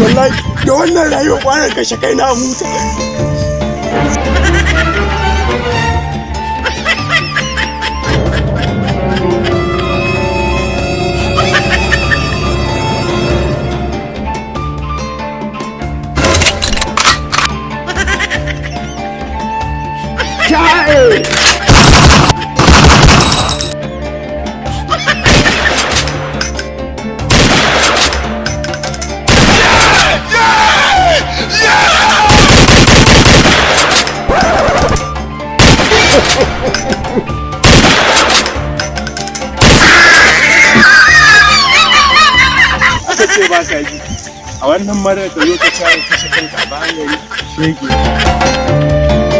wallahi da wannan rayuwa kwanan kashe kai na huta. A wannan marar da lokacin kashe kanka a bayan gari shege.